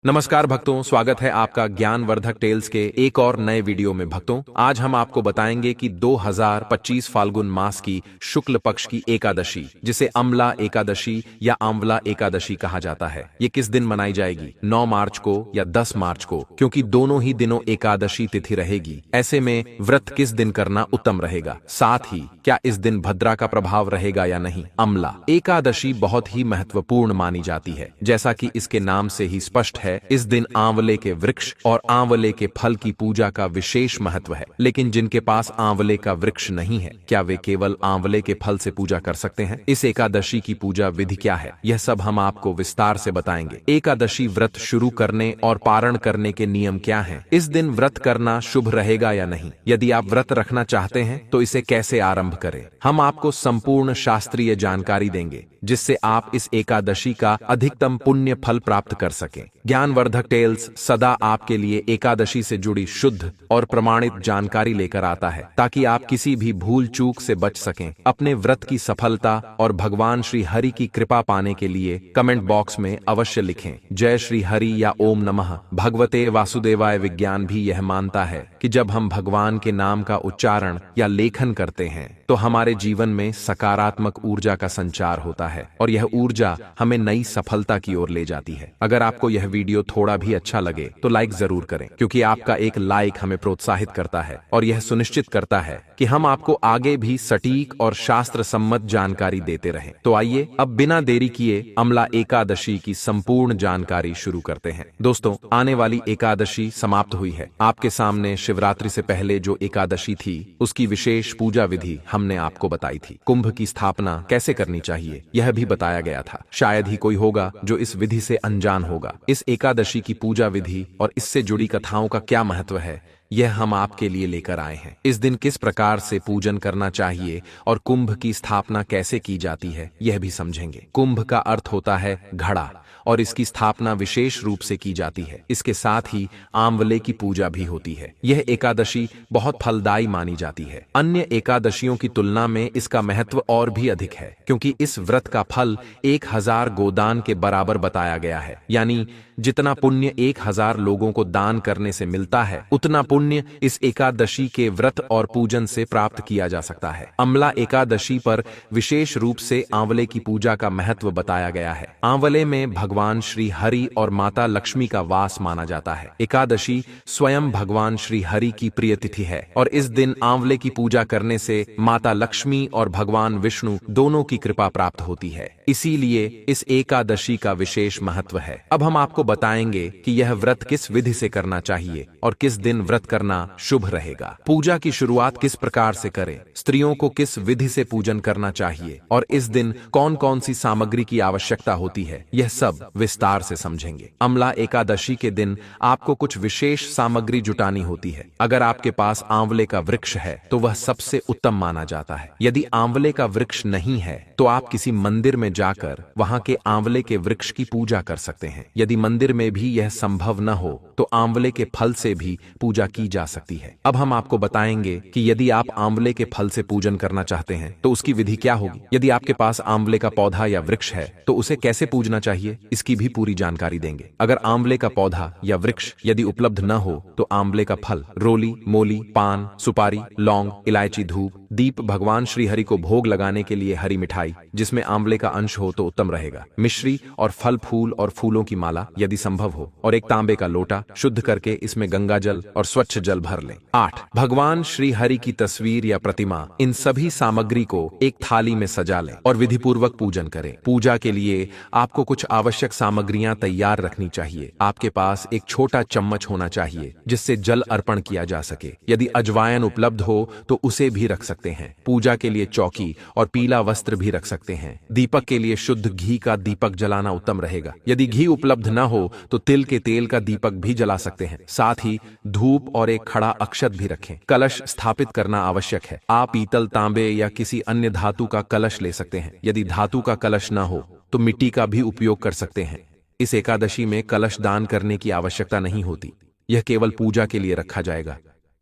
नमस्कार भक्तों, स्वागत है आपका ज्ञानवर्धक टेल्स के एक और नए वीडियो में। भक्तों, आज हम आपको बताएंगे कि 2025 फाल्गुन मास की शुक्ल पक्ष की एकादशी, जिसे अम्ला एकादशी या आंवला एकादशी कहा जाता है, ये किस दिन मनाई जाएगी? 9 मार्च को या 10 मार्च को? क्योंकि दोनों ही दिनों एकादशी तिथि रहेगी। ऐसे में व्रत किस दिन करना उत्तम रहेगा? साथ ही क्या इस दिन भद्रा का प्रभाव रहेगा या नहीं? अम्ला एकादशी बहुत ही महत्वपूर्ण मानी जाती है। जैसा कि इसके नाम से ही स्पष्ट है, इस दिन आंवले के वृक्ष और आंवले के फल की पूजा का विशेष महत्व है। लेकिन जिनके पास आंवले का वृक्ष नहीं है, क्या वे केवल आंवले के फल से पूजा कर सकते हैं? इस एकादशी की पूजा विधि क्या है, यह सब हम आपको विस्तार से बताएंगे। एकादशी व्रत शुरू करने और पारण करने के नियम क्या हैं? इस दिन व्रत करना शुभ रहेगा या नहीं? यदि आप व्रत रखना चाहते हैं तो इसे कैसे आरंभ करें? हम आपको संपूर्ण शास्त्रीय जानकारी देंगे, जिससे आप इस एकादशी का अधिकतम पुण्य फल प्राप्त कर सकें। ज्ञानवर्धक टेल्स सदा आपके लिए एकादशी से जुड़ी शुद्ध और प्रमाणित जानकारी लेकर आता है, ताकि आप किसी भी भूल चूक से बच सकें। अपने व्रत की सफलता और भगवान श्री हरि की कृपा पाने के लिए कमेंट बॉक्स में अवश्य लिखें जय श्री हरि या ओम नमः भगवते वासुदेवाय। विज्ञान भी यह मानता है कि जब हम भगवान के नाम का उच्चारण या लेखन करते हैं तो हमारे जीवन में सकारात्मक ऊर्जा का संचार होता है और यह ऊर्जा हमें नई सफलता की ओर ले जाती है। अगर आपको यह वीडियो थोड़ा भी अच्छा लगे तो लाइक जरूर करें, क्योंकि आपका एक लाइक हमें प्रोत्साहित करता है और यह सुनिश्चित करता है कि हम आपको आगे भी सटीक और शास्त्र सम्मत जानकारी देते रहें। तो आइए अब बिना देरी किए अम्ला एकादशी की संपूर्ण जानकारी शुरू करते हैं। दोस्तों, आने वाली एकादशी समाप्त हुई है। आपके सामने शिवरात्रि से पहले जो एकादशी थी, उसकी विशेष पूजा विधि हमने आपको बताई थी। कुंभ की स्थापना कैसे करनी चाहिए, यह भी बताया गया था। शायद ही कोई होगा जो इस विधि से अनजान होगा। इस एकादशी की पूजा विधि और इससे जुड़ी कथाओं का क्या महत्व है, यह हम आपके लिए लेकर आए हैं। इस दिन किस प्रकार से पूजन करना चाहिए और कुंभ की स्थापना कैसे की जाती है, यह भी समझेंगे। कुंभ का अर्थ होता है घड़ा, और इसकी स्थापना विशेष रूप से की जाती है। इसके साथ ही आंवले की पूजा भी होती है। यह एकादशी बहुत फलदायी मानी जाती है। अन्य एकादशियों की तुलना में इसका महत्व और भी अधिक है, क्योंकि इस व्रत का फल 1000 गोदान के बराबर बताया गया है। यानी जितना पुण्य 1000 लोगों को दान करने से मिलता है, उतना पुण्य इस एकादशी के व्रत और पूजन से प्राप्त किया जा सकता है। अम्ला एकादशी पर विशेष रूप से आंवले की पूजा का महत्व बताया गया है। आंवले में भगवान श्री हरि और माता लक्ष्मी का वास माना जाता है। एकादशी स्वयं भगवान श्री हरि की प्रिय तिथि है और इस दिन आंवले की पूजा करने से माता लक्ष्मी और भगवान विष्णु दोनों की कृपा प्राप्त होती है। इसीलिए इस एकादशी का विशेष महत्व है। अब हम आपको बताएंगे कि यह व्रत किस विधि से करना चाहिए और किस दिन व्रत करना शुभ रहेगा। पूजा की शुरुआत किस प्रकार से करें, स्त्रियों को किस विधि से पूजन करना चाहिए और इस दिन कौन कौन सी सामग्री की आवश्यकता होती है, यह सब विस्तार से समझेंगे। अम्ला एकादशी के दिन आपको कुछ विशेष सामग्री जुटानी होती है। अगर आपके पास आंवले का वृक्ष है तो वह सबसे उत्तम माना जाता है। यदि आंवले का वृक्ष नहीं है तो आप किसी मंदिर में जाकर वहां के आंवले के वृक्ष की पूजा कर सकते हैं। यदि मंदिर में भी यह संभव न हो तो आंवले के फल से भी पूजा की जा सकती है। अब हम आपको बताएंगे कि यदि आप आंवले के फल से पूजन करना चाहते हैं तो उसकी विधि क्या होगी। यदि आपके पास आंवले का पौधा या वृक्ष है तो उसे कैसे पूजना चाहिए, इसकी भी पूरी जानकारी देंगे। अगर आंवले का पौधा या वृक्ष यदि उपलब्ध न हो तो आंवले का फल, रोली, मोली, पान, सुपारी, लौंग, इलायची, धूप, दीप, भगवान श्री हरि को भोग लगाने के लिए हरी मिठाई जिसमें आंवले का अंश हो तो उत्तम रहेगा, मिश्री और फल फूल और फूलों की माला यदि संभव हो, और एक तांबे का लोटा शुद्ध करके इसमें गंगा जल और स्वच्छ जल भर लें। 8 भगवान श्री हरि की तस्वीर या प्रतिमा, इन सभी सामग्री को एक थाली में सजा लें और विधिपूर्वक पूजन करें। पूजा के लिए आपको कुछ आवश्यक सामग्रियां तैयार रखनी चाहिए। आपके पास एक छोटा चम्मच होना चाहिए जिससे जल अर्पण किया जा सके। यदि अजवायन उपलब्ध हो तो उसे भी रख सकते हैं। पूजा के लिए चौकी और पीला वस्त्र भी रख सकते हैं। दीपक के लिए शुद्ध घी का दीपक जलाना उत्तम रहेगा। यदि घी उपलब्ध न हो तो तिल के तेल का दीपक भी जला सकते हैं। साथ ही धूप और एक खड़ा अक्षत भी रखें। कलश स्थापित करना आवश्यक है। आप पीतल, तांबे या किसी अन्य धातु का कलश ले सकते हैं। यदि धातु का कलश न हो तो मिट्टी का भी उपयोग कर सकते हैं। इस एकादशी में कलश दान करने की आवश्यकता नहीं होती, यह केवल पूजा के लिए रखा जाएगा।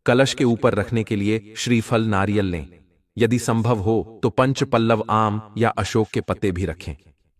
कलश के ऊपर रखने के लिए श्रीफल, नारियल लें। यदि संभव हो तो पंच पल्लव आम या अशोक के पत्ते भी रखें।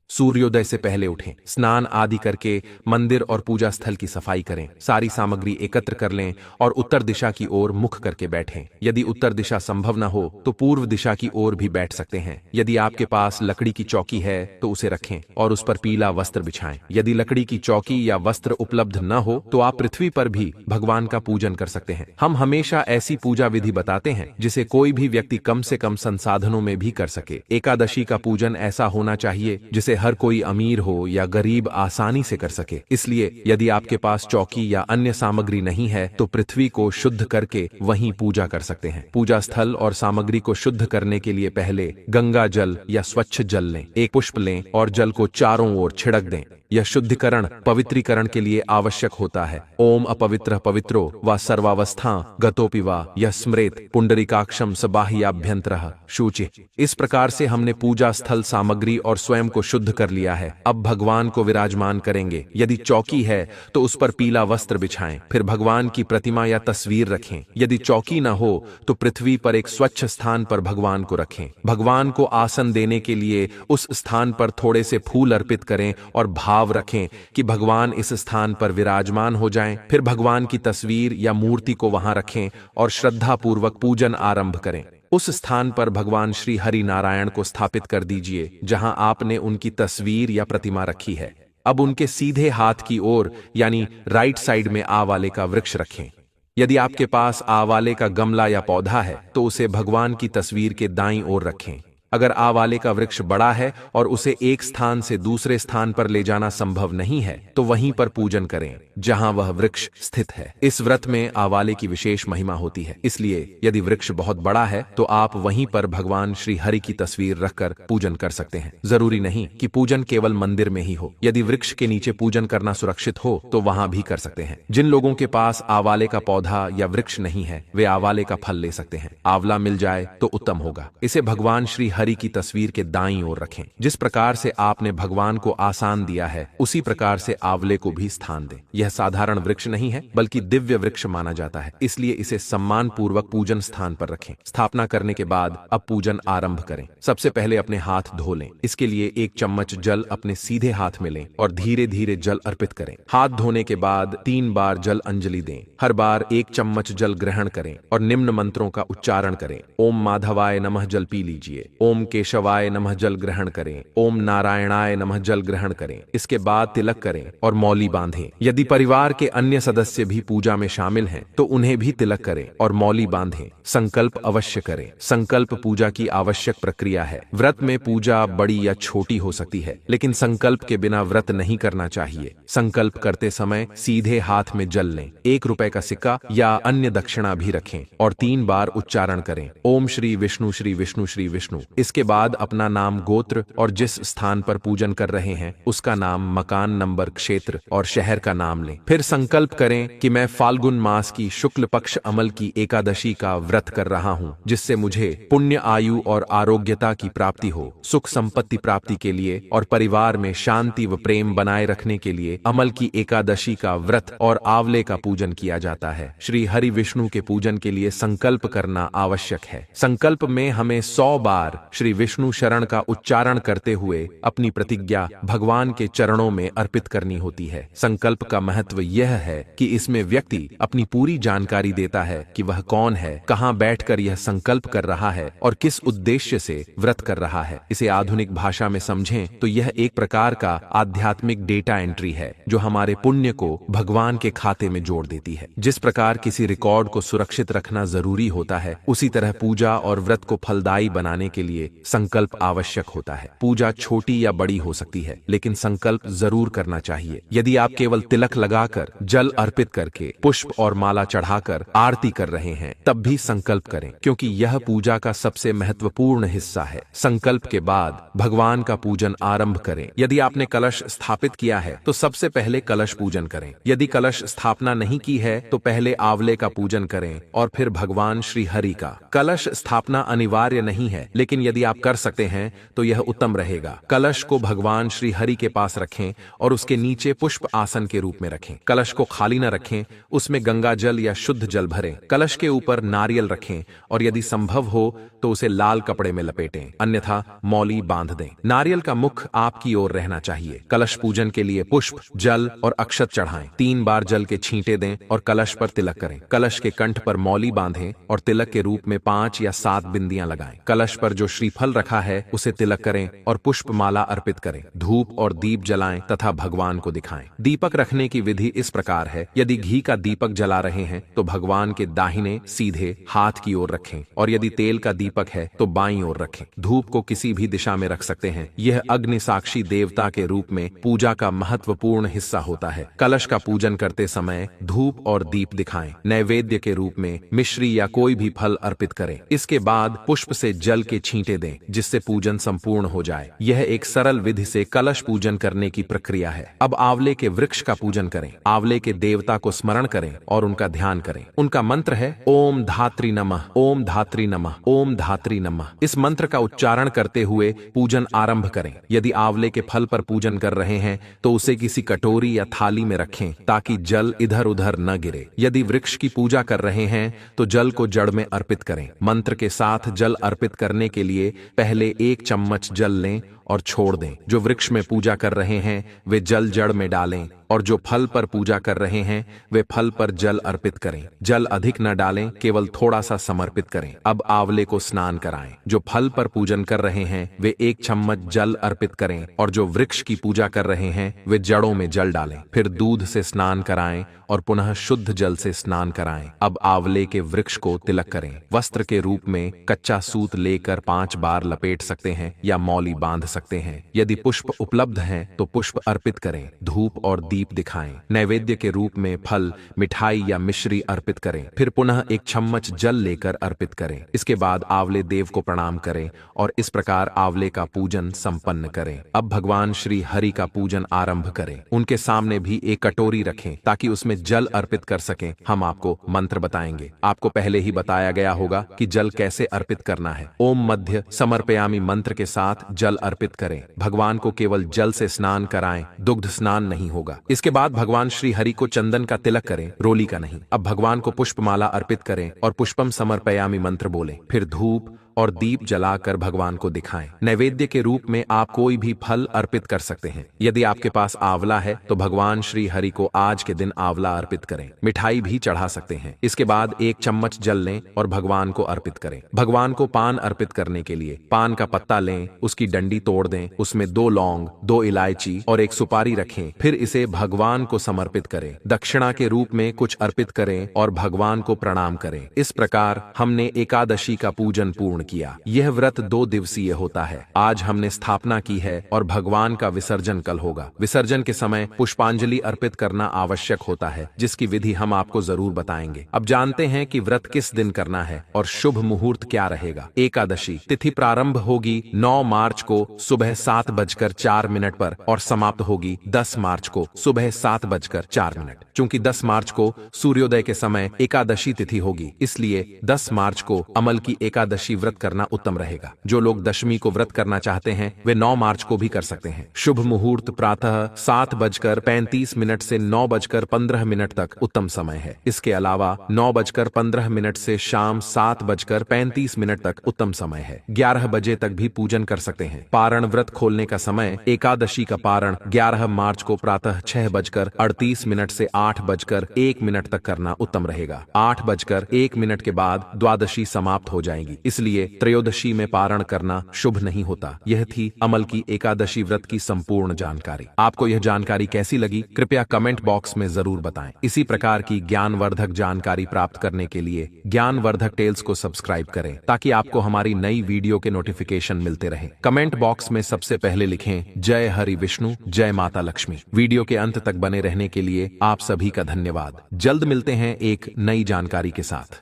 सूर्योदय से पहले उठें, स्नान आदि करके मंदिर और पूजा स्थल की सफाई करें, सारी सामग्री एकत्र कर लें और उत्तर दिशा की ओर मुख करके बैठें। यदि उत्तर दिशा संभव न हो तो पूर्व दिशा की ओर भी बैठ सकते हैं। यदि आपके पास लकड़ी की चौकी है तो उसे रखें और उस पर पीला वस्त्र बिछाएं। यदि लकड़ी की चौकी या वस्त्र उपलब्ध न हो तो आप पृथ्वी पर भी भगवान का पूजन कर सकते हैं। हम हमेशा ऐसी पूजा विधि बताते हैं जिसे कोई भी व्यक्ति कम से कम संसाधनों में भी कर सके। एकादशी का पूजन ऐसा होना चाहिए जिसे हर कोई अमीर हो या गरीब आसानी से कर सके। इसलिए यदि आपके पास चौकी या अन्य सामग्री नहीं है तो पृथ्वी को शुद्ध करके वहीं पूजा कर सकते हैं। पूजा स्थल और सामग्री को शुद्ध करने के लिए पहले गंगा जल या स्वच्छ जल लें, एक पुष्प लें और जल को चारों ओर छिड़क दें। यह शुद्धिकरण पवित्रीकरण के लिए आवश्यक होता है। ओम अपवित्र पवित्रो व सर्वावस्था गतोपि वा यह स्मृत पुंडरीकाक्षम सबाह्याभ्यंतरः शुचि। इस प्रकार से हमने पूजा स्थल, सामग्री और स्वयं को शुद्ध कर लिया है। अब भगवान को विराजमान करेंगे। यदि चौकी है तो उस पर पीला वस्त्र बिछाएं, फिर भगवान की प्रतिमा या तस्वीर रखें। यदि चौकी न हो तो पृथ्वी पर एक स्वच्छ स्थान पर भगवान को रखें। भगवान को आसन देने के लिए उस स्थान पर थोड़े से फूल अर्पित करें और भाव रखें कि भगवान इस स्थान पर विराजमान हो जाएं। फिर भगवान की तस्वीर या मूर्ति को वहां रखें और श्रद्धा पूर्वक पूजन आरंभ करें। उस स्थान पर भगवान श्री हरि नारायण को स्थापित कर दीजिए जहां आपने उनकी तस्वीर या प्रतिमा रखी है। अब उनके सीधे हाथ की ओर यानी राइट साइड में आवाले का वृक्ष रखें। यदि आपके पास आवाले का गमला या पौधा है तो उसे भगवान की तस्वीर के दाईं ओर रखें। अगर आवाले का वृक्ष बड़ा है और उसे एक स्थान से दूसरे स्थान पर ले जाना संभव नहीं है तो वहीं पर पूजन करें जहां वह वृक्ष स्थित है। इस व्रत में आवाले की विशेष महिमा होती है, इसलिए यदि वृक्ष बहुत बड़ा है तो आप वहीं पर भगवान श्री हरि की तस्वीर रखकर पूजन कर सकते हैं। जरूरी नहीं कि पूजन केवल मंदिर में ही हो। यदि वृक्ष के नीचे पूजन करना सुरक्षित हो तो वहां भी कर सकते हैं। जिन लोगों के पास आवाले का पौधा या वृक्ष नहीं है वे आवाले का फल ले सकते हैं। आंवला मिल जाए तो उत्तम होगा। इसे भगवान श्री हरि की तस्वीर के दाईं ओर रखें। जिस प्रकार से आपने भगवान को आसान दिया है उसी प्रकार से आंवले को भी स्थान दें। यह साधारण वृक्ष नहीं है बल्कि दिव्य वृक्ष माना जाता है, इसलिए इसे सम्मान पूर्वक पूजन स्थान पर रखें। स्थापना करने के बाद अब पूजन आरंभ करें। सबसे पहले अपने हाथ धो लें। इसके लिए 1 चम्मच जल अपने सीधे हाथ में लें और धीरे धीरे जल अर्पित करें। हाथ धोने के बाद 3 बार जल अंजलि दें। हर बार 1 चम्मच जल ग्रहण करें और निम्न मंत्रों का उच्चारण करें। ओम माधवाय नमः जल पी लीजिए। ओम केशवाय नमः जल ग्रहण करें। ओम नारायणाय नमः जल ग्रहण करें। इसके बाद तिलक करें और मौली बांधें। यदि परिवार के अन्य सदस्य भी पूजा में शामिल हैं तो उन्हें भी तिलक करें और मौली बांधें। संकल्प अवश्य करें। संकल्प पूजा की आवश्यक प्रक्रिया है। व्रत में पूजा बड़ी या छोटी हो सकती है, लेकिन संकल्प के बिना व्रत नहीं करना चाहिए। संकल्प करते समय सीधे हाथ में जल लें। 1 रुपए का सिक्का या अन्य दक्षिणा भी रखें और 3 बार उच्चारण करें। ओम श्री विष्णु श्री विष्णु श्री विष्णु। इसके बाद अपना नाम, गोत्र और जिस स्थान पर पूजन कर रहे हैं उसका नाम, मकान नंबर, क्षेत्र और शहर का नाम लें। फिर संकल्प करें कि मैं फाल्गुन मास की शुक्ल पक्ष अमल की एकादशी का व्रत कर रहा हूं, जिससे मुझे पुण्य, आयु और आरोग्यता की प्राप्ति हो। सुख संपत्ति प्राप्ति के लिए और परिवार में शांति व प्रेम बनाए रखने के लिए अमल की एकादशी का व्रत और आंवले का पूजन किया जाता है। श्री हरि विष्णु के पूजन के लिए संकल्प करना आवश्यक है। संकल्प में हमें 100 बार श्री विष्णु शरण का उच्चारण करते हुए अपनी प्रतिज्ञा भगवान के चरणों में अर्पित करनी होती है। संकल्प का महत्व यह है कि इसमें व्यक्ति अपनी पूरी जानकारी देता है कि वह कौन है, कहां बैठकर यह संकल्प कर रहा है और किस उद्देश्य से व्रत कर रहा है। इसे आधुनिक भाषा में समझें तो यह एक प्रकार का आध्यात्मिक डेटा एंट्री है जो हमारे पुण्य को भगवान के खाते में जोड़ देती है। जिस प्रकार किसी रिकॉर्ड को सुरक्षित रखना जरूरी होता है, उसी तरह पूजा और व्रत को फलदायी बनाने के लिए संकल्प आवश्यक होता है। पूजा छोटी या बड़ी हो सकती है, लेकिन संकल्प जरूर करना चाहिए। यदि आप केवल तिलक लगाकर, जल अर्पित करके, पुष्प और माला चढ़ाकर आरती कर रहे हैं तब भी संकल्प करें, क्योंकि यह पूजा का सबसे महत्वपूर्ण हिस्सा है। संकल्प के बाद भगवान का पूजन आरंभ करें। यदि आपने कलश स्थापित किया है तो सबसे पहले कलश पूजन करें। यदि कलश स्थापना नहीं की है तो पहले आंवले का पूजन करें और फिर भगवान श्री हरि का। कलश स्थापना अनिवार्य नहीं है, लेकिन यदि आप कर सकते हैं तो यह उत्तम रहेगा। कलश को भगवान श्री हरि के पास रखें और उसके नीचे पुष्प आसन के रूप में रखें। कलश को खाली न रखें, उसमें गंगा जल या शुद्ध जल भरें। कलश के ऊपर नारियल रखें और यदि संभव हो तो उसे लाल कपड़े में लपेटें, अन्यथा मौली बांध दें। नारियल का मुख आपकी ओर रहना चाहिए। कलश पूजन के लिए पुष्प, जल और अक्षत चढ़ाएं। 3 बार जल के छींटे दें और कलश पर तिलक करें। कलश के कंठ पर मौली बांधें और तिलक के रूप में 5 या 7 बिंदियां लगाएं। कलश पर जो श्रीफल रखा है उसे तिलक करें और पुष्प माला अर्पित करें। धूप और दीप जलाएं तथा भगवान को दिखाएं। दीपक रखने की विधि इस प्रकार है। यदि घी का दीपक जला रहे हैं तो भगवान के दाहिने सीधे हाथ की ओर रखें और यदि तेल का दीपक है तो बाईं ओर रखें। धूप को किसी भी दिशा में रख सकते हैं। यह अग्नि साक्षी देवता के रूप में पूजा का महत्वपूर्ण हिस्सा होता है। कलश का पूजन करते समय धूप और दीप दिखाएं। नैवेद्य के रूप में मिश्री या कोई भी फल अर्पित करें। इसके बाद पुष्प से जल के छींटे दें जिससे पूजन संपूर्ण हो जाए। यह एक सरल विधि से कलश पूजन करने की प्रक्रिया है। अब आंवले के वृक्ष का पूजन करें। आंवले के देवता को स्मरण करें और उनका ध्यान करें। उनका मंत्र है ओम धात्री नमः, ओम धात्री नमः, ओम धात्री नमः। इस मंत्र का उच्चारण करते हुए पूजन आरंभ करें। यदि आंवले के फल पर पूजन कर रहे हैं तो उसे किसी कटोरी या थाली में रखें ताकि जल इधर उधर न गिरे। यदि वृक्ष की पूजा कर रहे हैं तो जल को जड़ में अर्पित करें। मंत्र के साथ जल अर्पित करने के लिए पहले 1 चम्मच जल लें और छोड़ दें। जो वृक्ष में पूजा कर रहे हैं वे जल जड़ में डालें और जो फल पर पूजा कर रहे हैं वे फल पर जल अर्पित करें। जल अधिक न डालें, केवल थोड़ा सा समर्पित करें। अब आंवले को स्नान कराएं। जो फल पर पूजन कर रहे हैं वे 1 चम्मच जल अर्पित करें और जो वृक्ष की पूजा कर रहे हैं वे जड़ों में जल डालें। फिर दूध से स्नान कराएं और पुनः शुद्ध जल से स्नान कराएं। अब आंवले के वृक्ष को तिलक करें। वस्त्र के रूप में कच्चा सूत लेकर 5 बार लपेट सकते हैं या मौली बांध सकते हैं। यदि पुष्प उपलब्ध हैं तो पुष्प अर्पित करें। धूप और दीप दिखाएं। नैवेद्य के रूप में फल, मिठाई या मिश्री अर्पित करें। फिर पुनः 1 चम्मच जल लेकर अर्पित करें। इसके बाद आंवले देव को प्रणाम करें और इस प्रकार आंवले का पूजन संपन्न करें। अब भगवान श्री हरि का पूजन आरंभ करें। उनके सामने भी एक कटोरी रखें ताकि उसमें जल अर्पित कर सकें। हम आपको मंत्र बताएंगे। आपको पहले ही बताया गया होगा कि जल कैसे अर्पित करना है। ओम मध्य समर्पयामि मंत्र के साथ जल अर्पित करें। भगवान को केवल जल से स्नान कराएं, दुग्ध स्नान नहीं होगा। इसके बाद भगवान श्री हरि को चंदन का तिलक करें, रोली का नहीं। अब भगवान को पुष्पमाला अर्पित करें और पुष्पम समर्पयामि मंत्र बोलें। फिर धूप और दीप जलाकर भगवान को दिखाएं। नैवेद्य के रूप में आप कोई भी फल अर्पित कर सकते हैं। यदि आपके पास आंवला है तो भगवान श्री हरि को आज के दिन आंवला अर्पित करें। मिठाई भी चढ़ा सकते हैं। इसके बाद 1 चम्मच जल लें और भगवान को अर्पित करें। भगवान को पान अर्पित करने के लिए पान का पत्ता लें, उसकी डंडी तोड़ दें, उसमें 2 लौंग, 2 इलायची और 1 सुपारी रखें। फिर इसे भगवान को समर्पित करें। दक्षिणा के रूप में कुछ अर्पित करें और भगवान को प्रणाम करें। इस प्रकार हमने एकादशी का पूजन पूर्ण किया। यह व्रत 2 दिवसीय होता है। आज हमने स्थापना की है और भगवान का विसर्जन कल होगा। विसर्जन के समय पुष्पांजलि अर्पित करना आवश्यक होता है, जिसकी विधि हम आपको जरूर बताएंगे। अब जानते हैं कि व्रत किस दिन करना है और शुभ मुहूर्त क्या रहेगा। एकादशी तिथि प्रारंभ होगी 9 मार्च को सुबह 7:04 पर और समाप्त होगी 10 मार्च को सुबह 7:04। चूंकि 10 मार्च को सूर्योदय के समय एकादशी तिथि होगी, इसलिए 10 मार्च को अमल की एकादशी व्रत करना उत्तम रहेगा। जो लोग दशमी को व्रत करना चाहते हैं वे 9 मार्च को भी कर सकते हैं। शुभ मुहूर्त प्रातः 7:35 से 9:15 तक उत्तम समय है। इसके अलावा 9:15 से शाम 7:35 तक उत्तम समय है। 11 बजे तक भी पूजन कर सकते हैं। पारण व्रत खोलने का समय एकादशी का पारण 11 मार्च को प्रातः 6:38 से 8:01 तक करना उत्तम रहेगा। 8:01 के बाद द्वादशी समाप्त हो जाएगी, इसलिए त्रयोदशी में पारण करना शुभ नहीं होता। यह थी अमल की एकादशी व्रत की संपूर्ण जानकारी। आपको यह जानकारी कैसी लगी कृपया कमेंट बॉक्स में जरूर बताएं। इसी प्रकार की ज्ञानवर्धक जानकारी प्राप्त करने के लिए ज्ञानवर्धक टेल्स को सब्सक्राइब करें ताकि आपको हमारी नई वीडियो के नोटिफिकेशन मिलते रहे। कमेंट बॉक्स में सबसे पहले लिखें जय हरि विष्णु, जय माता लक्ष्मी। वीडियो के अंत तक बने रहने के लिए आप सभी का धन्यवाद। जल्द मिलते हैं एक नई जानकारी के साथ।